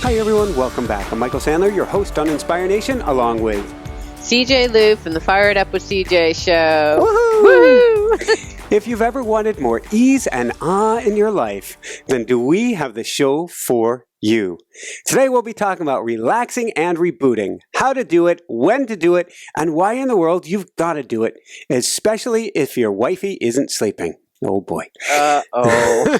Hi everyone, welcome back. I'm Michael Sandler, your host on Inspire Nation, along with CJ Liu from the Fire It Up with CJ show. Woohoo! Woohoo! If you've ever wanted more ease and awe in your life, then do we have the show for you. Today we'll be talking about relaxing and rebooting, how to do it, when to do it, and why in the world you've got to do it, especially if your wifey isn't sleeping. Oh boy. Uh-oh.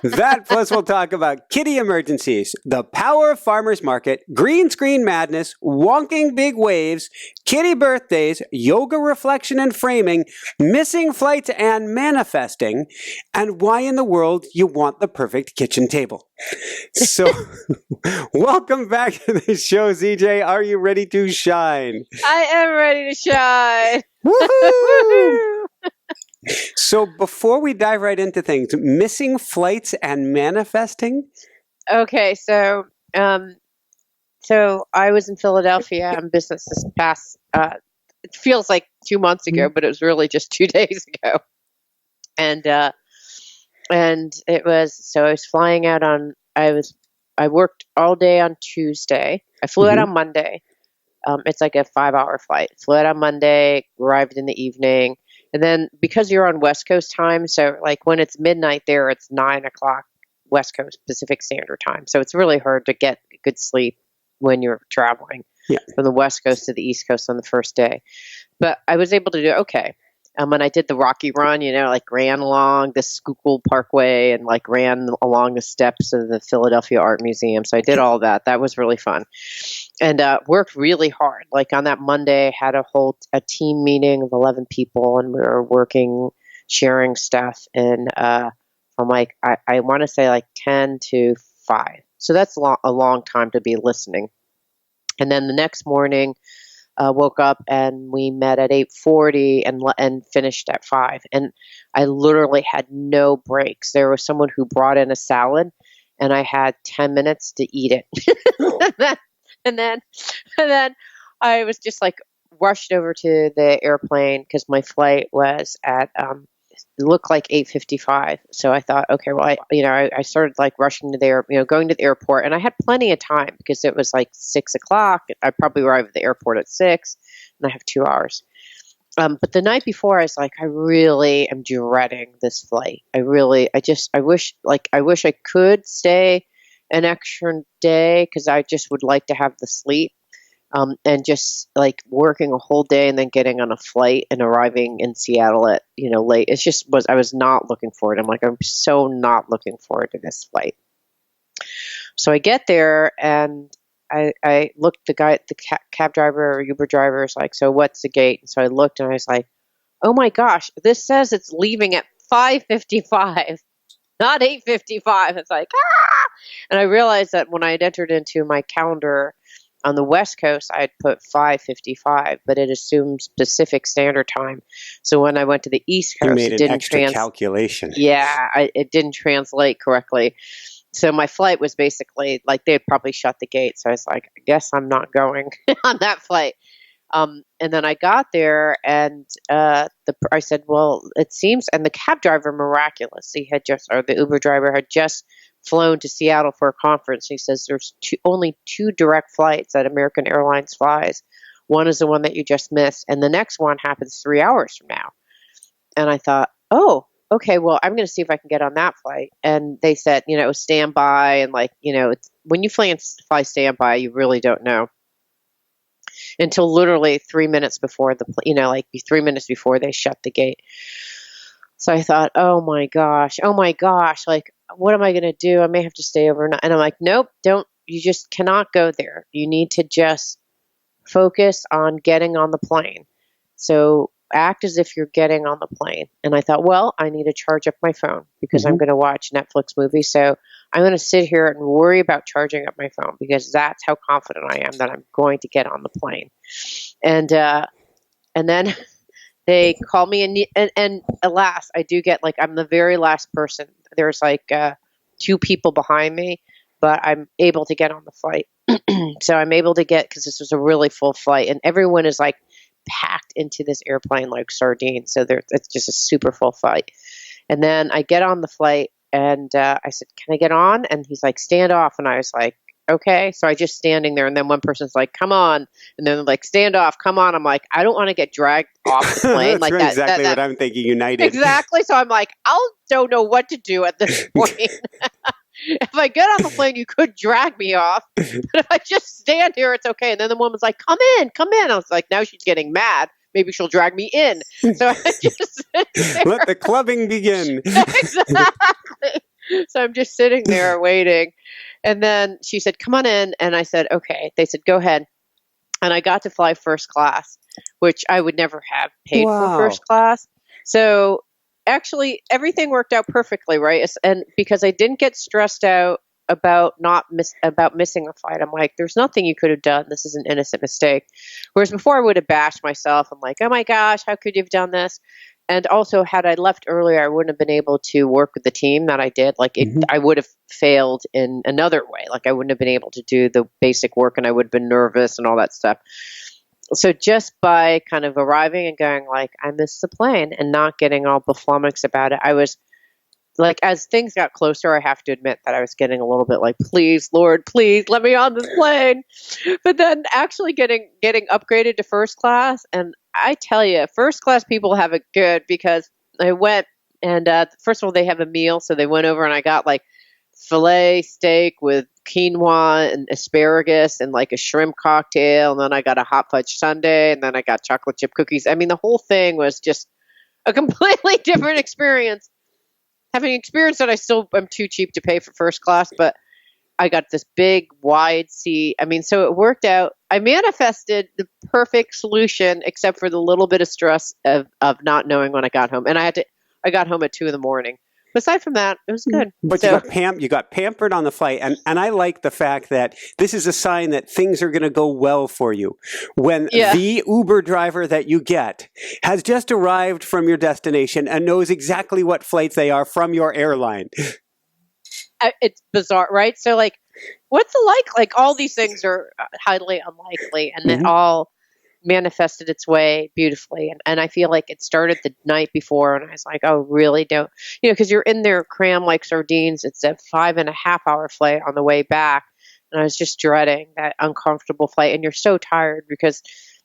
That plus we'll talk about kitty emergencies, the power of farmers market, green screen madness, wonking big waves, kitty birthdays, yoga reflection and framing, missing flights and manifesting, and why in the world you want the perfect kitchen table. So, welcome back to the show, CJ. Are you ready to shine? I am ready to shine. Woohoo! So before we dive right into things, missing flights and manifesting? Okay, so I was in Philadelphia on business this past, it feels like 2 months ago, but it was really just 2 days ago. And it was, so I was flying out I worked all day on Tuesday. I flew out on Monday. It's like a 5-hour flight. Flew out on Monday, arrived in the evening. And then because you're on West Coast time, so like when it's midnight there, it's 9 o'clock West Coast Pacific Standard Time. So it's really hard to get good sleep when you're traveling from the West Coast to the East Coast on the first day. But I was able to do okay. When I did the Rocky Run, like ran along the Schuylkill Parkway and like ran along the steps of the Philadelphia Art Museum. So I did all that. That was really fun. And worked really hard. Like on that Monday, had a team meeting of 11 people, and we were working, sharing stuff. And from I want to say like 10 to 5. So that's a long time to be listening. And then the next morning, woke up and we met at 8:40 and finished at 5. And I literally had no breaks. There was someone who brought in a salad, and I had 10 minutes to eat it. and then I was just like rushed over to the airplane because my flight was at it looked like 8:55. So I thought, okay, well, I started like rushing to there, going to the airport, and I had plenty of time because it was like 6 o'clock. I probably arrived at the airport at 6, and I have 2 hours. But the night before, I was like, I really am dreading this flight. I wish I could stay an extra day because I just would like to have the sleep. And just like working a whole day and then getting on a flight and arriving in Seattle at, late. I was not looking forward. I'm like, I'm so not looking forward to this flight. So I get there and I looked, the cab driver or Uber driver is like, so what's the gate? And so I looked and I was like, oh my gosh, this says it's leaving at 5:55, not 8:55. It's like, ah! And I realized that when I had entered into my calendar, on the West Coast, I had put 5:55, but it assumes Pacific Standard Time. So when I went to the East Coast, you made an extra calculation. Yeah, it didn't translate correctly. So my flight was basically like they had probably shut the gate. So I was like, I guess I'm not going on that flight. And then I got there, and I said, well, it seems, and the cab driver miraculously or the Uber driver had just flown to Seattle for a conference. He says there's only 2 direct flights that American Airlines flies. One is the one that you just missed, and the next one happens 3 hours from now. And I thought, oh, okay, well, I'm going to see if I can get on that flight. And they said, it was standby, and like, it's, when you fly standby, you really don't know until literally 3 minutes before 3 minutes before they shut the gate. So I thought, oh my gosh, like, what am I going to do? I may have to stay overnight. And I'm like, nope, you just cannot go there. You need to just focus on getting on the plane. So act as if you're getting on the plane. And I thought, well, I need to charge up my phone because I'm going to watch Netflix movies. So I'm going to sit here and worry about charging up my phone because that's how confident I am that I'm going to get on the plane. And then they call me, and alas, I do get, like, I'm the very last person. There's like 2 people behind me, but I'm able to get on the flight. So I'm able to get, because this was a really full flight, and everyone is like packed into this airplane like sardines. So it's just a super full flight. And then I get on the flight, and I said, can I get on? And he's like, stand off. And I was like, okay. So I just standing there, and then one person's like, come on. And then they're like, stand off, come on. I'm like, I don't want to get dragged off the plane. That's Like that, exactly what I'm thinking, United. exactly. So I'm like, don't know what to do at this point. If I get on the plane, you could drag me off. But if I just stand here, it's okay. And then the woman's like, come in, come in. I was like, now she's getting mad. Maybe she'll drag me in. So I just let the clubbing begin. Exactly. So I'm just sitting there waiting. And then she said, come on in. And I said, okay. They said, go ahead. And I got to fly first class, which I would never have paid for first class. So actually, everything worked out perfectly, right? And because I didn't get stressed out about missing a flight, I'm like, there's nothing you could have done. This is an innocent mistake. Whereas before, I would have bashed myself. I'm like, oh my gosh, how could you have done this? And also, had I left earlier, I wouldn't have been able to work with the team that I did. Like, I would have failed in another way. Like, I wouldn't have been able to do the basic work, and I would have been nervous and all that stuff. So just by kind of arriving and going like, I missed the plane, and not getting all flummoxed about it, I was like, as things got closer, I have to admit that I was getting a little bit like, please, Lord, please let me on this plane. But then actually getting upgraded to first class, and I tell you, first class people have it good, because I went and first of all, they have a meal, so they went over and I got like filet steak with quinoa and asparagus and like a shrimp cocktail, and then I got a hot fudge sundae, and then I got chocolate chip cookies. I mean, the whole thing was just a completely different experience. Having experienced that, I still am too cheap to pay for first class, but I got this big, wide seat. I mean, so it worked out. I manifested the perfect solution, except for the little bit of stress of not knowing when I got home. And I got home at 2 a.m. But aside from that, it was good. But so, you got pampered on the flight, and I like the fact that this is a sign that things are going to go well for you. When the Uber driver that you get has just arrived from your destination and knows exactly what flights they are from your airline. It's bizarre, right? So, like, what's it like? Like, all these things are highly unlikely, and it all manifested its way beautifully. And I feel like it started the night before, and I was like, oh, really? Don't, because you're in there crammed like sardines. It's a 5.5-hour flight on the way back. And I was just dreading that uncomfortable flight. And you're so tired, because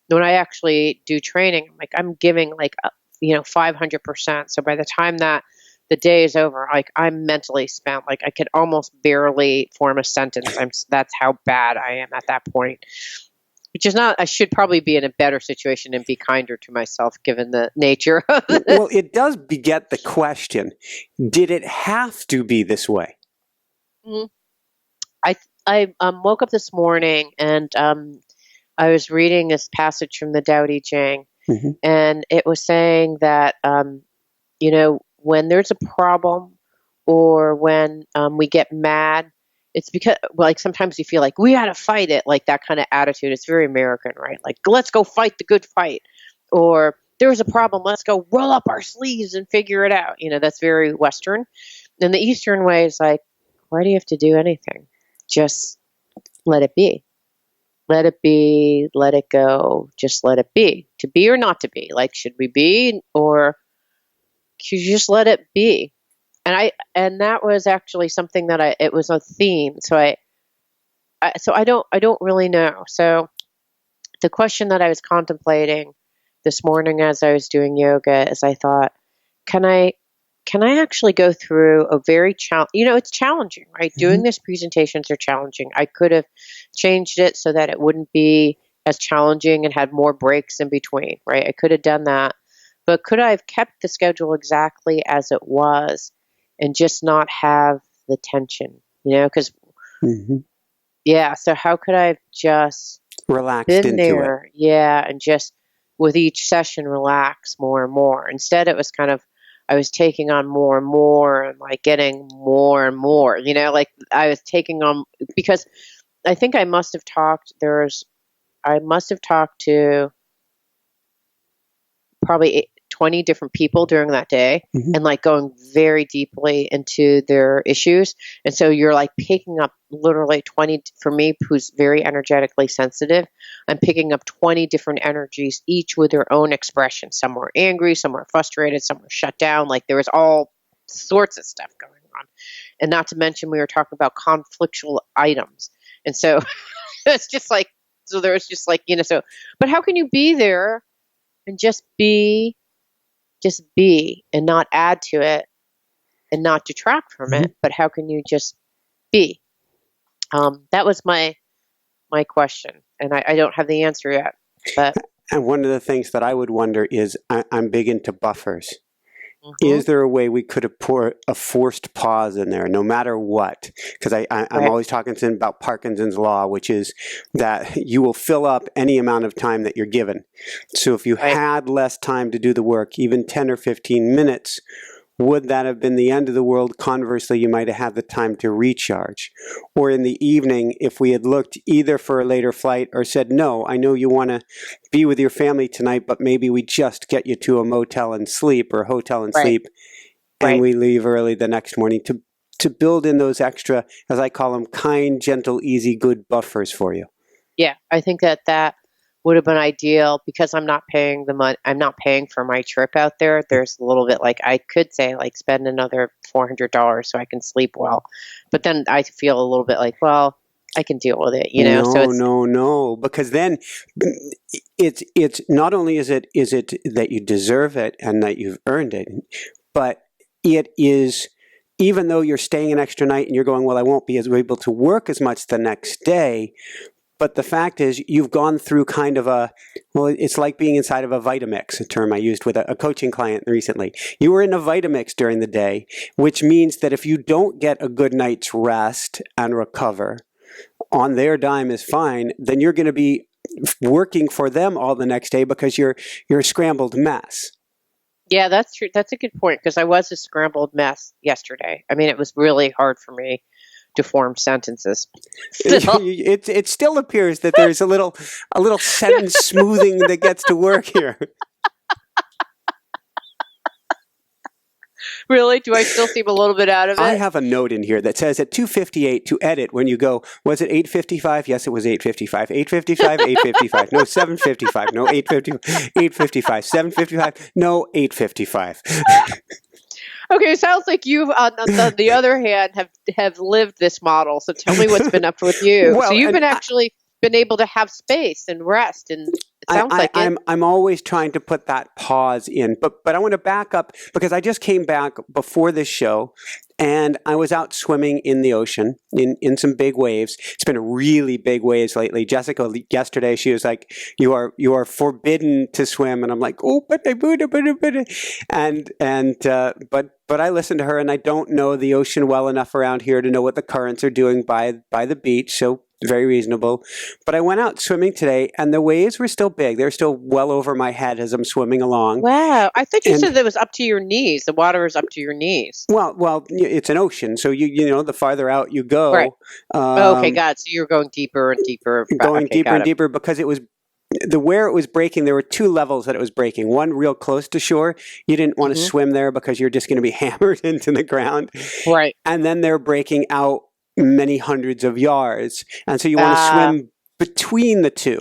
when I actually do training, I'm giving like, 500%. So by the time that the day is over, like, I'm mentally spent. Like, I could almost barely form a sentence. That's how bad I am at that point. Which is not, I should probably be in a better situation and be kinder to myself, given the nature of it. Well, it does beget the question, did it have to be this way? I woke up this morning, and I was reading this passage from the Tao Te Ching, and it was saying that, when there's a problem, or when we get mad, it's because, like, sometimes you feel like we got to fight it, like that kind of attitude. It's very American, right? Like, let's go fight the good fight. Or there's a problem, let's go roll up our sleeves and figure it out. That's very Western. And the Eastern way is like, why do you have to do anything? Just let it be. Let it be, let it go, just let it be. To be or not to be. Like, should we be, or should you just let it be? And that was actually something that it was a theme. So I don't really know. So the question that I was contemplating this morning as I was doing yoga is, I thought, can I actually go through a very it's challenging, right? Doing these presentations are challenging. I could have changed it so that it wouldn't be as challenging and had more breaks in between, right? I could have done that. But could I have kept the schedule exactly as it was and just not have the tension, because, so how could I have just relaxed been into there? it? Yeah, and just with each session relax more and more. Instead, it was kind of, I was taking on more and more, and like getting more and more, like I was taking on, because I think I must have talked to probably 20 different people during that day, and like going very deeply into their issues. And so you're like picking up literally 20, for me, who's very energetically sensitive, I'm picking up 20 different energies, each with their own expression. Some were angry, some were frustrated, some were shut down. Like, there was all sorts of stuff going on. And not to mention, we were talking about conflictual items. And so it's just like, so there was just like, so, but how can you be there and just be and not add to it and not detract from it, but how can you just be? That was my question, and I don't have the answer yet, but. And one of the things that I would wonder is, I'm big into buffers. Is there a way we could have put a forced pause in there, no matter what? Because I'm always talking to them about Parkinson's law, which is that you will fill up any amount of time that you're given. So if you had less time to do the work, even 10 or 15 minutes, would that have been the end of the world? Conversely, you might have had the time to recharge. Or in the evening, if we had looked either for a later flight or said, no, I know you want to be with your family tonight, but maybe we just get you to a motel and sleep, or a hotel and sleep, and we leave early the next morning, to build in those extra, as I call them, kind, gentle, easy, good buffers for you. Yeah, I think that would have been ideal, because I'm not paying the money. I'm not paying for my trip out there. There's a little bit like, I could say like spend another $400 so I can sleep well, but then I feel a little bit like, well, I can deal with it, No, So it's, no, because then it's not only is it that you deserve it and that you've earned it, but it is, even though you're staying an extra night and you're going, well, I won't be able to work as much the next day. But the fact is, you've gone through kind of it's like being inside of a Vitamix, a term I used with a coaching client recently. You were in a Vitamix during the day, which means that if you don't get a good night's rest and recover, on their dime is fine, then you're going to be working for them all the next day because you're a scrambled mess. Yeah, that's true. That's a good point, because I was a scrambled mess yesterday. I mean, it was really hard for me to form sentences. It still appears that there's a little sentence smoothing that gets to work here. Really? Do I still seem a little bit out of it? I have a note in here that says at 2:58 to edit, when you go, was it 8:55? Yes, it was 8:55. 8:55, 8:55. No, 7:55. No, 8:55. 8:55. 7:55. No, 8:55. Okay, sounds like you, on the other hand, have lived this model. So tell me what's been up with you. Well, so you've been able to have space and rest, and it sounds like it. I'm always trying to put that pause in, but I want to back up, because I just came back before this show, and I was out swimming in the ocean in some big waves. It's been really big waves lately. Jessica, yesterday, she was like, "You are forbidden to swim," and I'm like, "Oh, but but I listened to her, and I don't know the ocean well enough around here to know what the currents are doing by the beach, so very reasonable. But I went out swimming today, and the waves were still big. They're still well over my head as I'm swimming along. Wow. I thought you said it was up to your knees. The water is up to your knees. Well, it's an ocean, so the farther out you go. Right. Okay, got it. So you're going deeper and deeper. Going deeper and deeper, because it was where it was breaking. There were two levels that it was breaking. One real close to shore. You didn't want to swim there because you're just going to be hammered into the ground. Right. And then they're breaking out many hundreds of yards, and so you want to swim between the two.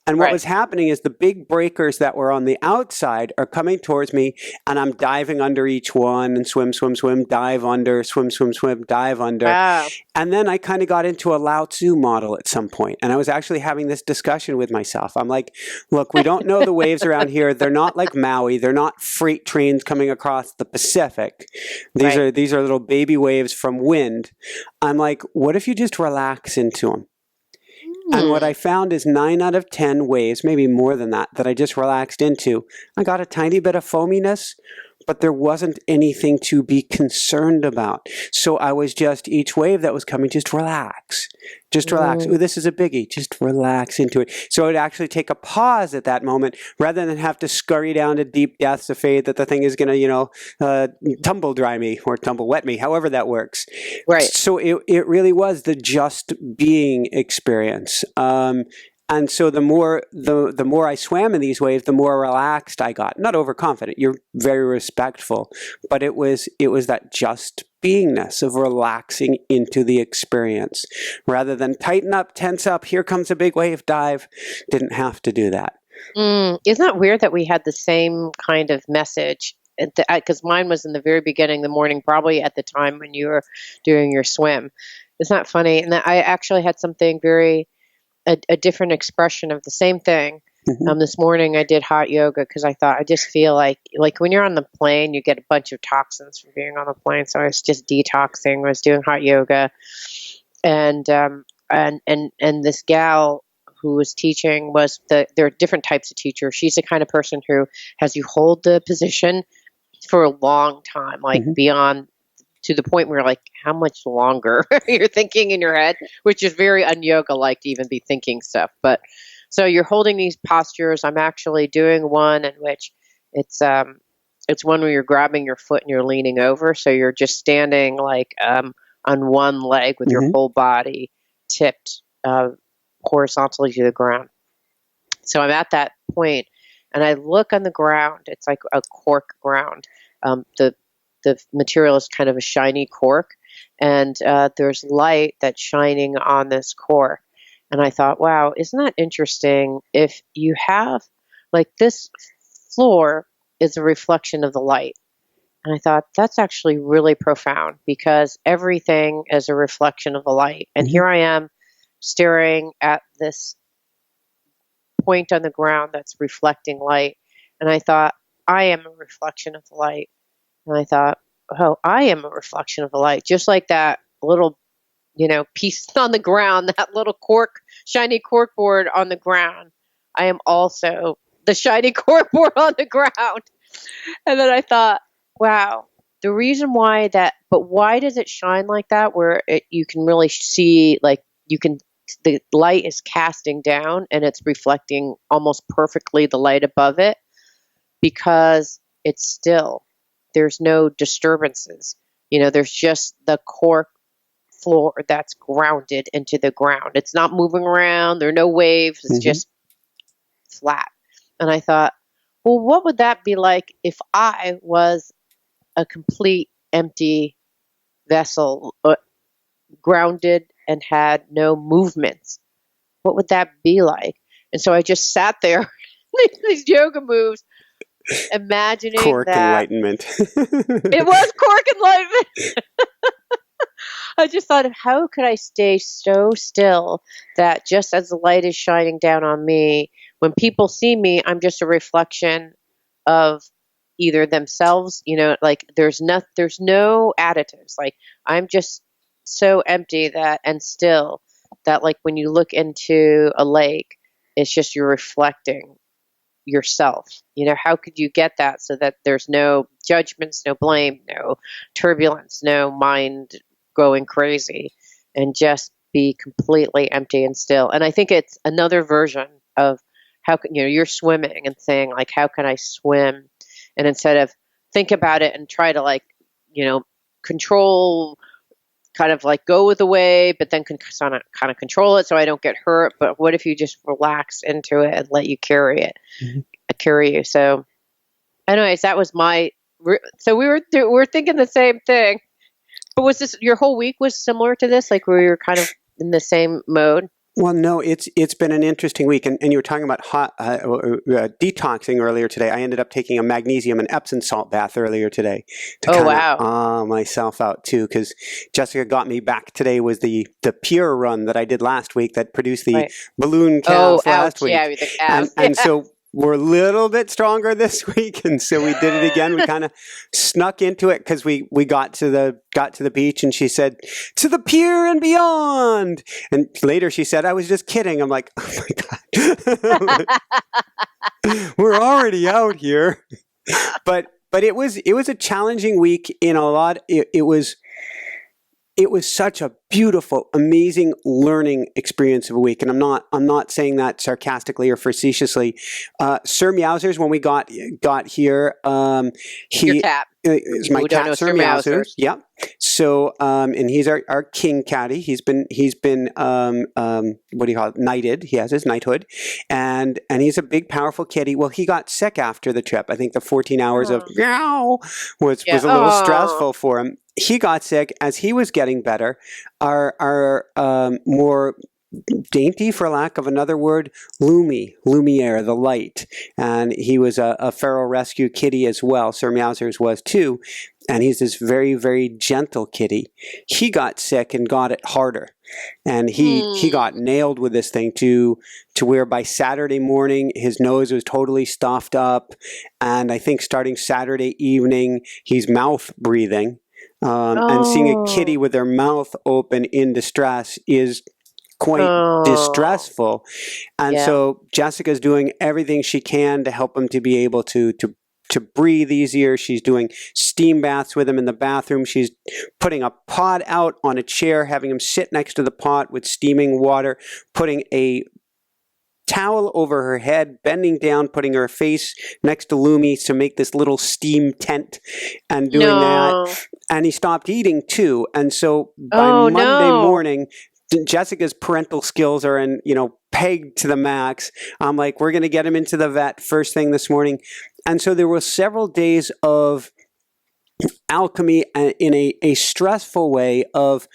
And what was happening is the big breakers that were on the outside are coming towards me, and I'm diving under each one and swim, dive under, swim, dive under. Wow. And then I kind of got into a Lao Tzu model at some point, and I was actually having this discussion with myself. I'm like, look, we don't know the waves around here. They're not like Maui. They're not freight trains coming across the Pacific. These are little baby waves from wind. I'm like, what if you just relax into them? And what I found is 9 out of 10 waves, maybe more than that I just relaxed into, I got a tiny bit of foaminess, but there wasn't anything to be concerned about. So I was just, each wave that was coming, just relax. Just relax. Ooh, this is a biggie. Just relax into it. So I'd actually take a pause at that moment rather than have to scurry down to deep depths of faith that the thing is going to, tumble dry me or tumble wet me, however that works. Right. So it really was the just being experience. And so the more I swam in these waves, the more relaxed I got. Not overconfident. You're very respectful, but it was that just beingness of relaxing into the experience, rather than tighten up, tense up. Here comes a big wave, dive. Didn't have to do that. Isn't that weird that we had the same kind of message? Because mine was in the very beginning, the morning, probably at the time when you were doing your swim. Isn't that funny? And I actually had something a different expression of the same thing. This morning I did hot yoga because I thought I just feel like when you're on the plane, you get a bunch of toxins from being on the plane. So I was just detoxing. I was doing hot yoga, and this gal who was teaching there are different types of teachers. She's the kind of person who has you hold the position for a long time, like beyond to the point where like, how much longer you're thinking in your head, which is very un-yoga like to even be thinking stuff. But so you're holding these postures. I'm actually doing one in which it's one where you're grabbing your foot and you're leaning over. So you're just standing like on one leg with your whole body tipped horizontally to the ground. So I'm at that point and I look on the ground. It's like a cork ground. The material is kind of a shiny cork, and there's light that's shining on this cork. And I thought, wow, isn't that interesting? If you have, like, this floor is a reflection of the light. And I thought, that's actually really profound because everything is a reflection of the light. And here I am staring at this point on the ground that's reflecting light. And I thought, I am a reflection of the light. And I thought, oh, I am a reflection of the light. Just like that little, piece on the ground, that little shiny cork board on the ground. I am also the shiny cork board on the ground. And then I thought, wow, the reason why but why does it shine like that where you can really see, like, the light is casting down and it's reflecting almost perfectly the light above it because it's still. There's no disturbances. There's just the cork floor that's grounded into the ground. It's not moving around. There are no waves. It's just flat. And I thought, well, what would that be like if I was a complete empty vessel, grounded and had no movements? What would that be like? And so I just sat there, these yoga moves, imagining cork that enlightenment. It was cork enlightenment. I just thought, how could I stay so still that just as the light is shining down on me, when people see me, I'm just a reflection of either themselves, like there's no additives. Like I'm just so empty and still that, like, when you look into a lake, it's just you're reflecting yourself. How could you get that so that there's no judgments, no blame, no turbulence, no mind going crazy, and just be completely empty and still? And I think it's another version of how can you're swimming and saying, like, how can I swim? And instead of think about it and try to, like, control, kind of like go with the wave, but then kind of control it so I don't get hurt. But what if you just relax into it and let you carry it, carry you? So, anyways, that was so we were thinking the same thing. But was this your whole week was similar to this? Like, were you kind of in the same mode? Well, no, it's been an interesting week, and you were talking about detoxing earlier today. I ended up taking a magnesium and Epsom salt bath earlier today to kind of myself out too, because Jessica got me back today. Was the Pure run that I did last week that produced the balloon calves last week, the calves. And so we're a little bit stronger this week, and so we did it again. We kind of snuck into it because we got to the beach, and she said, "To the pier and beyond." And later she said, "I was just kidding." I'm like, "Oh my god, we're already out here." But it was a challenging week in a lot. It was such a beautiful, amazing learning experience of a week, and I'm not saying that sarcastically or facetiously. Sir Meowsers, when we got here, Your cat is my cat, Sir Meowsers. Yeah. So, and he's our king catty. He's been what do you call it? Knighted. He has his knighthood, and he's a big, powerful kitty. Well, he got sick after the trip. I think the 14 hours of meow was a little stressful for him. He got sick. As he was getting better, our more dainty, for lack of another word, Lumiere, the light. And he was a feral rescue kitty as well. Sir Meowsers was too. And he's this very, very gentle kitty. He got sick and got it harder. And he got nailed with this thing to where by Saturday morning, his nose was totally stuffed up. And I think starting Saturday evening, he's mouth breathing. And seeing a kitty with their mouth open in distress is quite distressful. And so Jessica's doing everything she can to help him to be able to breathe easier. She's doing steam baths with him in the bathroom. She's putting a pot out on a chair, having him sit next to the pot with steaming water, putting a towel over her head, bending down, putting her face next to Lumi to make this little steam tent and doing that. And he stopped eating too. And so by Monday morning, Jessica's parental skills are pegged to the max. I'm like, we're going to get him into the vet first thing this morning. And so there were several days of alchemy in a stressful way of,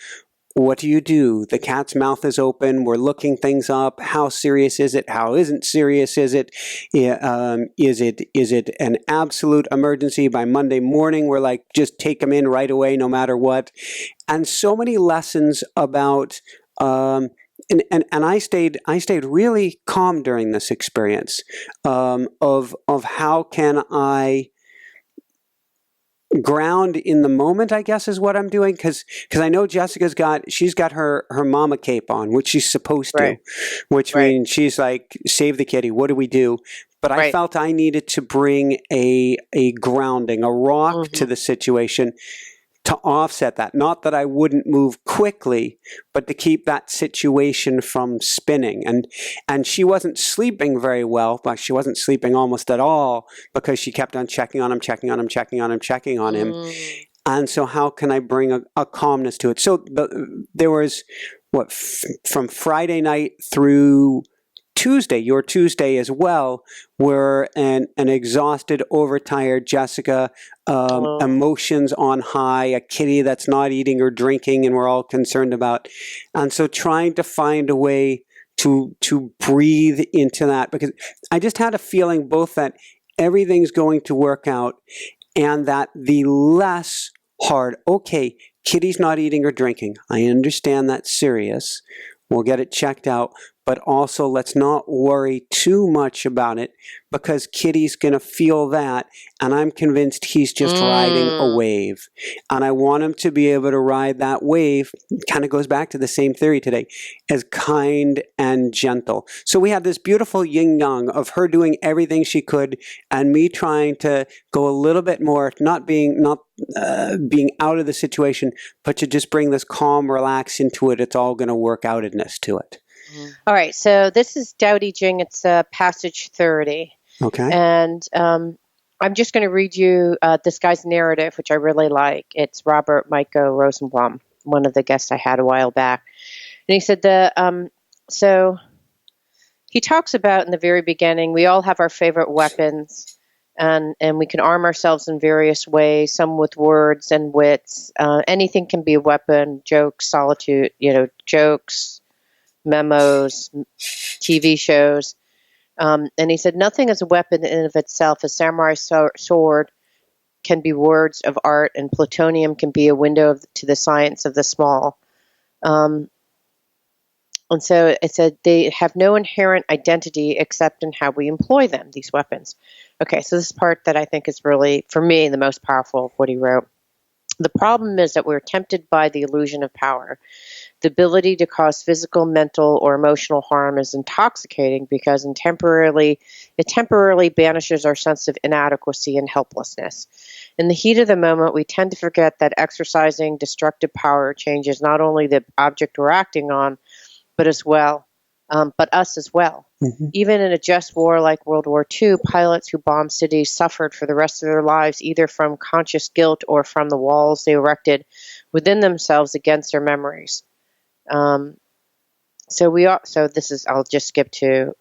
what do you do? The cat's mouth is open. We're looking things up. How serious is it? How isn't serious is it? Is it an absolute emergency? By Monday morning, we're like, just take him in right away, no matter what. And so many lessons about. And I stayed really calm during this experience of how can I ground in the moment, I guess is what I'm doing, because I know Jessica's she's got her mama cape on, which she's supposed to, which means she's like, save the kitty, what do we do? But I felt I needed to bring a grounding, a rock to the situation to offset that. Not that I wouldn't move quickly, but to keep that situation from spinning. And she wasn't sleeping very well, but she wasn't sleeping almost at all because she kept on checking on him. And so how can I bring a calmness to it? So there was, from Friday night through Tuesday, your Tuesday as well, were an exhausted, overtired Jessica, emotions on high, a kitty that's not eating or drinking and we're all concerned about. And so trying to find a way to breathe into that, because I just had a feeling both that everything's going to work out and that the less hard, okay, kitty's not eating or drinking. I understand that's serious. We'll get it checked out. But also, let's not worry too much about it because Kitty's going to feel that. And I'm convinced he's just riding a wave. And I want him to be able to ride that wave. Kind of goes back to the same theory today, as kind and gentle. So we had this beautiful yin-yang of her doing everything she could and me trying to go a little bit more, not being out of the situation, but to just bring this calm, relax into it. It's all going to work outedness to it. All right, so this is Tao Te Ching. It's passage 30. Okay. And I'm just going to read you this guy's narrative, which I really like. It's Robert Michael Rosenblum, one of the guests I had a while back. And he said, so he talks about in the very beginning, we all have our favorite weapons, and we can arm ourselves in various ways, some with words and wits. Anything can be a weapon, jokes, solitude, jokes, memos, TV shows. And he said, nothing is a weapon in and of itself. A samurai sword can be words of art, and plutonium can be a window to the science of the small. And so it said they have no inherent identity except in how we employ them, these weapons. Okay, so this part that I think is really, for me, the most powerful of what he wrote. The problem is that we're tempted by the illusion of power. The ability to cause physical, mental, or emotional harm is intoxicating because it temporarily banishes our sense of inadequacy and helplessness. In the heat of the moment, we tend to forget that exercising destructive power changes not only the object we're acting on, but us as well. Mm-hmm. Even in a just war like World War II, pilots who bombed cities suffered for the rest of their lives either from conscious guilt or from the walls they erected within themselves against their memories. So this is, I'll just skip to,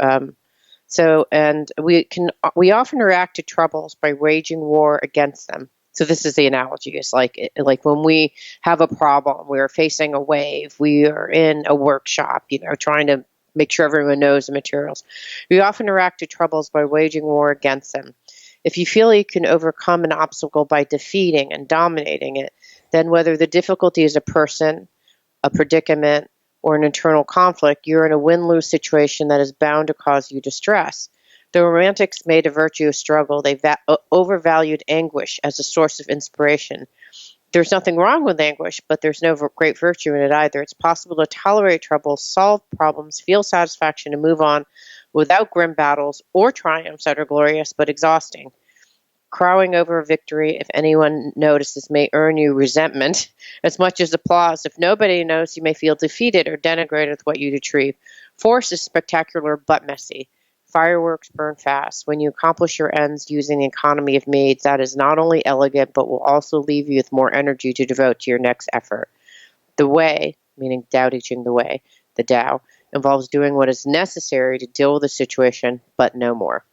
we often react to troubles by waging war against them. So this is the analogy. It's like when we have a problem, we're facing a wave, we are in a workshop, trying to make sure everyone knows the materials. We often react to troubles by waging war against them. If you feel you can overcome an obstacle by defeating and dominating it, then whether the difficulty is a person, a predicament, or an internal conflict, you're in a win-lose situation that is bound to cause you distress. The Romantics made a virtue of struggle. They overvalued anguish as a source of inspiration. There's nothing wrong with anguish, but there's no great virtue in it either. It's possible to tolerate trouble, solve problems, feel satisfaction, and move on without grim battles or triumphs that are glorious but exhausting. Crowing over a victory, if anyone notices, may earn you resentment as much as applause. If nobody knows, you may feel defeated or denigrated with what you achieve. Force is spectacular but messy. Fireworks burn fast. When you accomplish your ends using the economy of means, that is not only elegant, but will also leave you with more energy to devote to your next effort. The way, meaning Tao Te Ching the way, the Tao, involves doing what is necessary to deal with the situation, but no more.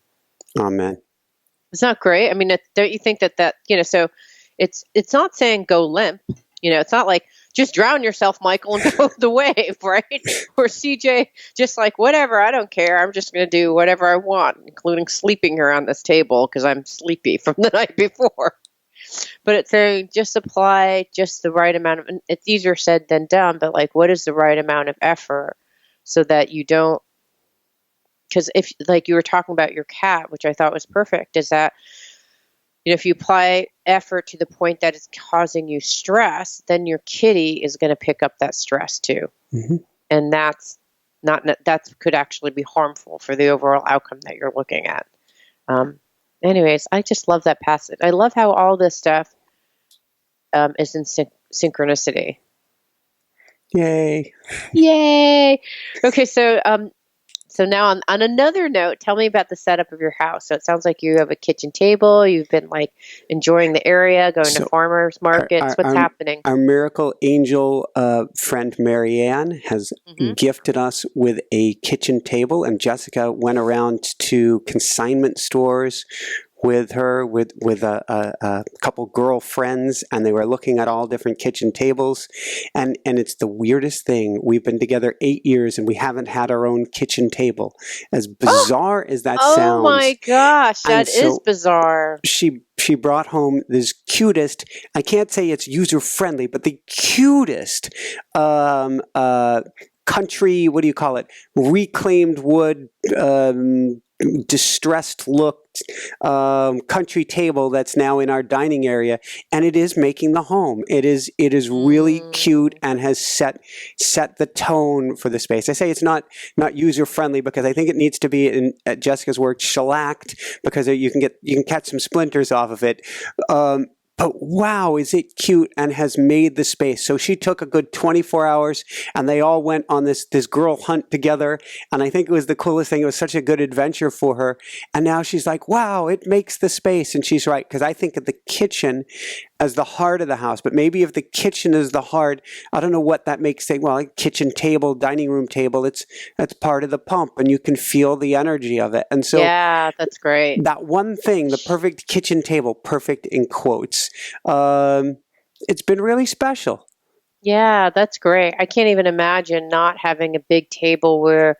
Amen. It's not great. I mean, don't you think that so it's not saying go limp. It's not like just drown yourself, Michael, and go with the wave, right? Or CJ, just like, whatever, I don't care. I'm just going to do whatever I want, including sleeping here on this table because I'm sleepy from the night before. But it's saying just apply just the right amount of, it's easier said than done, but like, what is the right amount of effort so that you don't, because if, like you were talking about your cat, which I thought was perfect, is that, if you apply effort to the point that it's causing you stress, then your kitty is going to pick up that stress too. Mm-hmm. And that could actually be harmful for the overall outcome that you're looking at. Anyways, I just love that passage. I love how all this stuff is in synchronicity. Yay. Yay. Okay, so now on another note, tell me about the setup of your house. So it sounds like you have a kitchen table. You've been like enjoying the area, going to farmers markets. What's happening? Our miracle angel friend Marianne has gifted us with a kitchen table, and Jessica went around to consignment stores with her, with a couple girlfriends, and they were looking at all different kitchen tables, and it's the weirdest thing. We've been together 8 years, and we haven't had our own kitchen table. As bizarre as that sounds. Oh my gosh, that is bizarre. She brought home this cutest, I can't say it's user-friendly, but the cutest country, what do you call it, reclaimed wood, distressed looked country table that's now in our dining area, and it is making the home. It is really cute and has set the tone for the space. I say it's not user friendly because I think it needs to be, in Jessica's word, shellacked, because you can catch some splinters off of it. But wow, is it cute, and has made the space. So she took a good 24 hours, and they all went on this girl hunt together, and I think it was the coolest thing. It was such a good adventure for her. And now she's like, wow, it makes the space. And she's right, because I think of the kitchen as the heart of the house. But maybe if the kitchen is the heart, I don't know what that makes say. Well, like kitchen table, dining room table, that's part of the pump, and you can feel the energy of it. And so yeah, that's great. That one thing, the perfect kitchen table, perfect in quotes, it's been really special. Yeah, that's great. I can't even imagine not having a big table where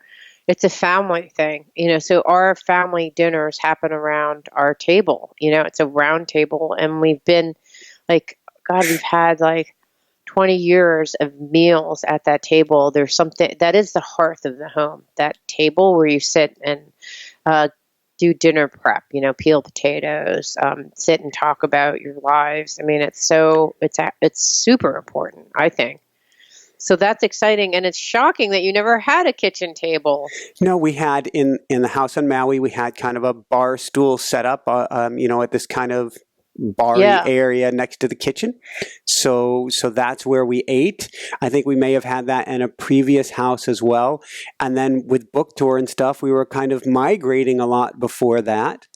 it's a family thing, so our family dinners happen around our table, it's a round table, and we've been like, God, we've had like 20 years of meals at that table. There's something that is the hearth of the home, that table where you sit and do dinner prep, peel potatoes, sit and talk about your lives. I mean, it's super important, I think. So that's exciting, and it's shocking that you never had a kitchen table. No, we had in the house on Maui, we had kind of a bar stool set up, at this kind of bar area next to the kitchen. So that's where we ate. I think we may have had that in a previous house as well. And then with book tour and stuff, we were kind of migrating a lot before that.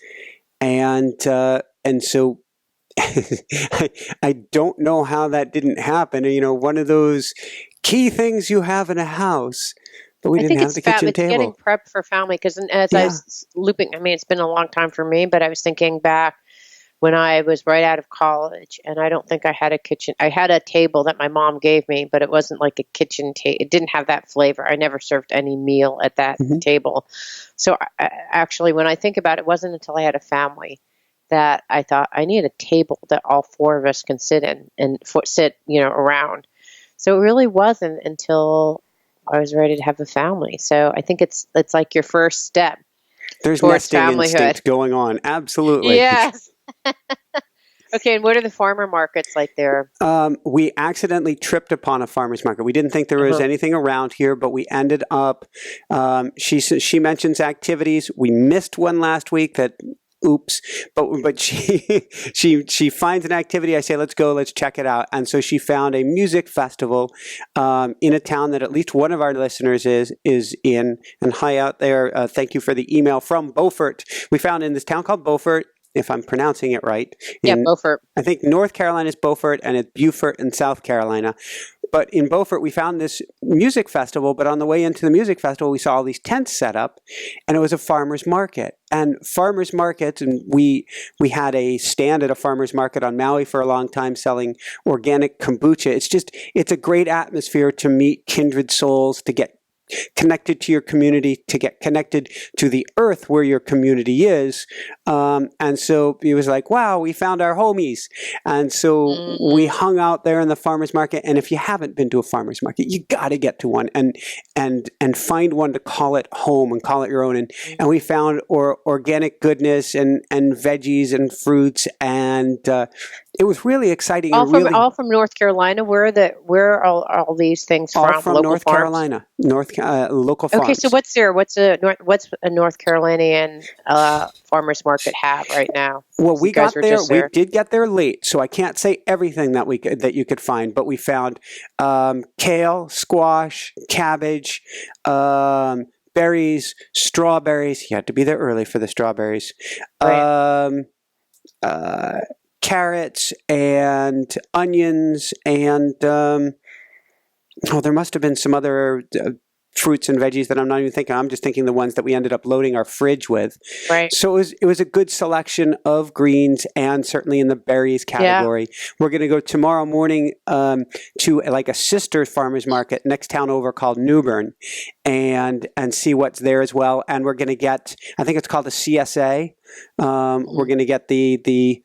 And so I don't know how that didn't happen. One of those key things you have in a house. But we didn't have the kitchen table. It's getting prepped for family, because as I was looping, I mean, it's been a long time for me, but I was thinking back when I was right out of college, and I don't think I had a kitchen. I had a table that my mom gave me, but it wasn't like a kitchen table. It didn't have that flavor. I never served any meal at that Mhm. table. So actually, when I think about it, it wasn't until I had a family that I thought I need a table that all four of us can sit in and sit, around. So it really wasn't until I was ready to have a family. So I think it's like your first step There's towards nesting familyhood. instinct going on. Absolutely. Yes. Okay, and what are the farmer markets like there? We accidentally tripped upon a farmer's market. We didn't think there was anything around here, but we ended up, she mentions activities. We missed one last week that, oops, but she finds an activity. I say, let's go, let's check it out. And so she found a music festival in a town that at least one of our listeners is in. And hi out there, thank you for the email from Beaufort. We found in this town called Beaufort, if I'm pronouncing it right. Beaufort. I think North Carolina is Beaufort, and it's Beaufort in South Carolina. But in Beaufort, we found this music festival, but on the way into the music festival, we saw all these tents set up, and it was a farmer's market. And farmer's markets, and we had a stand at a farmer's market on Maui for a long time selling organic kombucha. It's a great atmosphere to meet kindred souls, to get connected to your community, to get connected to the earth where your community is. And so it was like, wow, we found our homies. And so we hung out there in the farmer's market. And if you haven't been to a farmer's market, you got to get to one and find one to call it home and call it your own. And we found organic goodness and veggies and fruits. And it was really exciting. All from North Carolina. Where are all these things from? All from local North farms? Carolina, local farms. Okay, so what's a North Carolinian farmers market have right now? Well, we got there. We there. did get there late, so I can't say everything that you could find. But we found kale, squash, cabbage, berries, strawberries. You had to be there early for the strawberries. Right. Carrots and onions and there must have been some other fruits and veggies that I'm not even thinking. I'm just thinking the ones that we ended up loading our fridge with. Right. So it was a good selection of greens, and certainly in the berries category. Yeah. We're going to go tomorrow morning to like a sister farmers market next town over called Newbern, and see what's there as well. And we're going to get, I think it's called a CSA. We're going to get the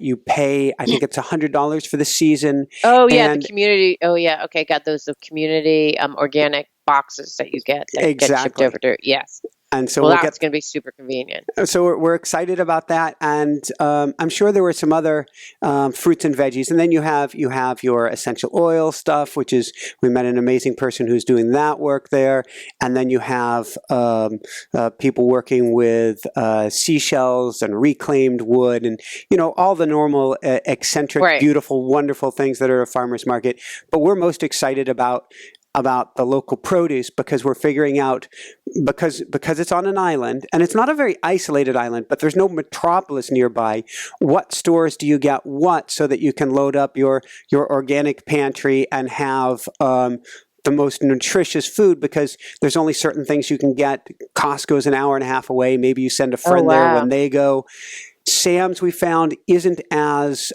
you pay, I think it's $100 for the season. Oh yeah, the community. Oh yeah, okay, got those community organic boxes that you get that get shipped over to. Yes. And so that's going to be super convenient. So we're excited about that, and I'm sure there were some other fruits and veggies. And then you have your essential oil stuff, which is, we met an amazing person who's doing that work there. And then you have people working with seashells and reclaimed wood, and all the normal eccentric, beautiful, wonderful things that are a farmer's market. But we're most excited about the local produce, because we're figuring out, because it's on an island, and it's not a very isolated island, but there's no metropolis nearby. What stores do you get what, so that you can load up your organic pantry and have the most nutritious food, because there's only certain things you can get. Costco's an hour and a half away. Maybe you send a friend there when they go. Sam's, we found, isn't as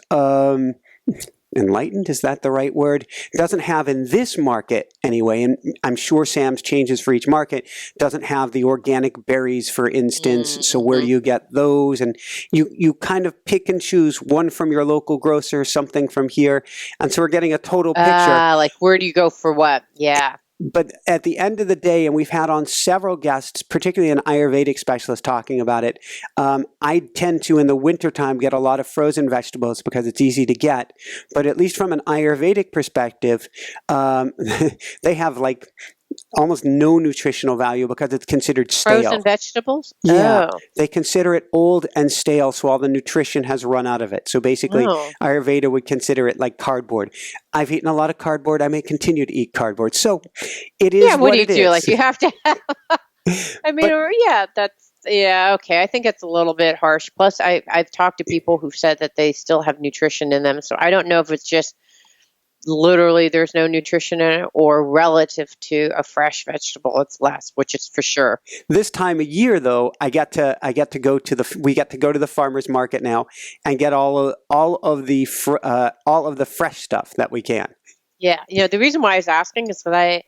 enlightened, is that the right word? Doesn't have in this market anyway, and I'm sure Sam's changes for each market, doesn't have the organic berries, for instance. So where do you get those? And you kind of pick and choose, one from your local grocer, something from here. And so we're getting a total picture. Like where do you go for what? Yeah. But at the end of the day, and we've had on several guests, particularly an Ayurvedic specialist talking about it, I tend to, in the wintertime, get a lot of frozen vegetables because it's easy to get. But at least from an Ayurvedic perspective, they have like almost no nutritional value because it's considered stale. Frozen vegetables? Yeah. Oh. They consider it old and stale, so all the nutrition has run out of it. So basically, Ayurveda would consider it like cardboard. I've eaten a lot of cardboard. I may continue to eat cardboard. So it is what do you it do? is. Like you have to have... I mean, okay. I think it's a little bit harsh. Plus, I've talked to people who've said that they still have nutrition in them. So I don't know if it's just literally there's no nutrition in it, or relative to a fresh vegetable, it's less, which is for sure. This time of year, though, we get to go to the farmers market now and get all of the fresh stuff that we can. Yeah, the reason why I was asking is that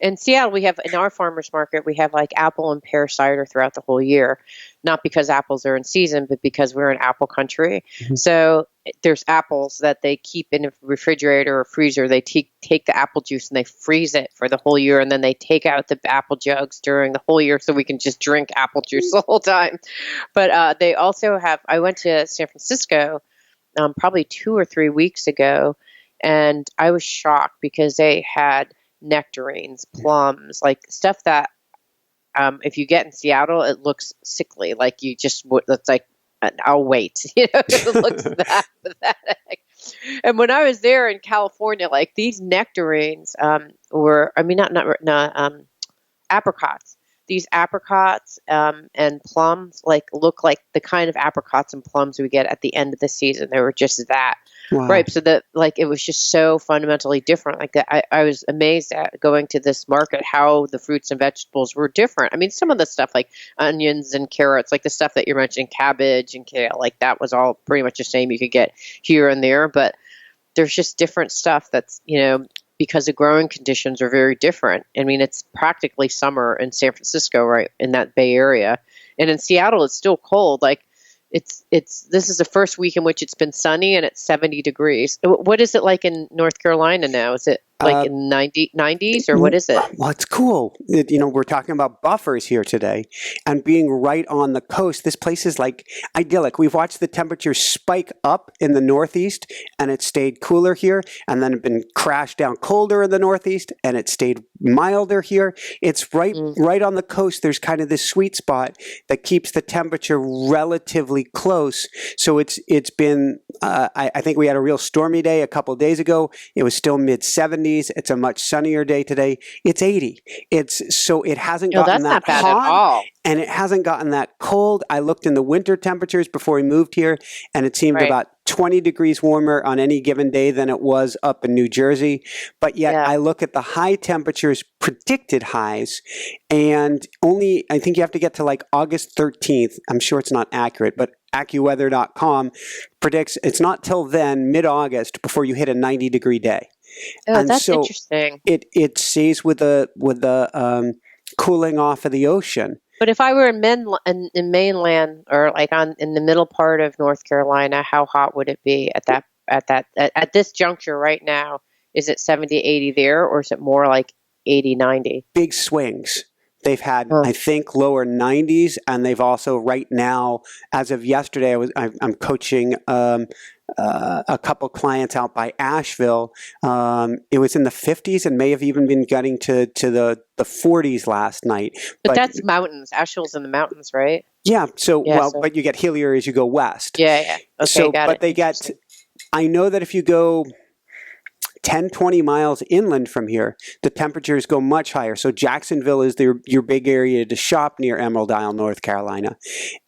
in Seattle, we have, in our farmers market, we have like apple and pear cider throughout the whole year. Not because apples are in season, but because we're in apple country. Mm-hmm. So there's apples that they keep in a refrigerator or freezer. They take the apple juice and they freeze it for the whole year. And then they take out the apple jugs during the whole year so we can just drink apple juice the whole time. But they also have, I went to San Francisco probably 2 or 3 weeks ago, and I was shocked because they had nectarines, plums, like stuff that if you get in Seattle, it looks sickly. Like it's like, I'll wait. It looks that pathetic. And when I was there in California, like these nectarines were, I mean, not apricots. These apricots and plums look like the kind of apricots and plums we get at the end of the season. They were just that. Wow. Right. So that it was just so fundamentally different. Like that, I was amazed at going to this market, how the fruits and vegetables were different. I mean, some of the stuff like onions and carrots, like the stuff that you're mentioning, cabbage and kale, like that was all pretty much the same you could get here and there. But there's just different stuff that's, because the growing conditions are very different. I mean, it's practically summer in San Francisco, right, in that Bay Area. And in Seattle, it's still cold. Like, this is the first week in which it's been sunny and it's 70 degrees. What is it like in North Carolina now? Is it like in 90s or what is it? Well, it's cool. We're talking about buffers here today, and being right on the coast, this place is like idyllic. We've watched the temperatures spike up in the Northeast, and it stayed cooler here, and then been crashed down colder in the Northeast, and it stayed milder here. It's right on the coast. There's kind of this sweet spot that keeps the temperature relatively close. So it's been, I think we had a real stormy day a couple of days ago. It was still mid-70s. It's a much sunnier day today. It's 80. It hasn't gotten that hot, at all. And it hasn't gotten that cold. I looked in the winter temperatures before we moved here, and it seemed about 20 degrees warmer on any given day than it was up in New Jersey. But yet I look at the high temperatures, predicted highs, and I think you have to get to like August 13th. I'm sure it's not accurate, but AccuWeather.com predicts it's not till then, mid-August, before you hit a 90-degree day. Oh, and that's interesting. It stays with the cooling off of the ocean. But if I were in mainland or in the middle part of North Carolina, how hot would it be at this juncture right now? Is it 70, 80 there, or is it more like 80, 90? Big swings. They've had, I think, lower 90s, and they've also right now, as of yesterday, I'm coaching a couple clients out by Asheville. It was in the 50s and may have even been getting to the 40s last night. But that's mountains. Asheville's in the mountains, right? Yeah. But you get hillier as you go west. Yeah. Okay, I know that if you go 10, 20 miles inland from here, the temperatures go much higher. So Jacksonville is your big area to shop near Emerald Isle, North Carolina.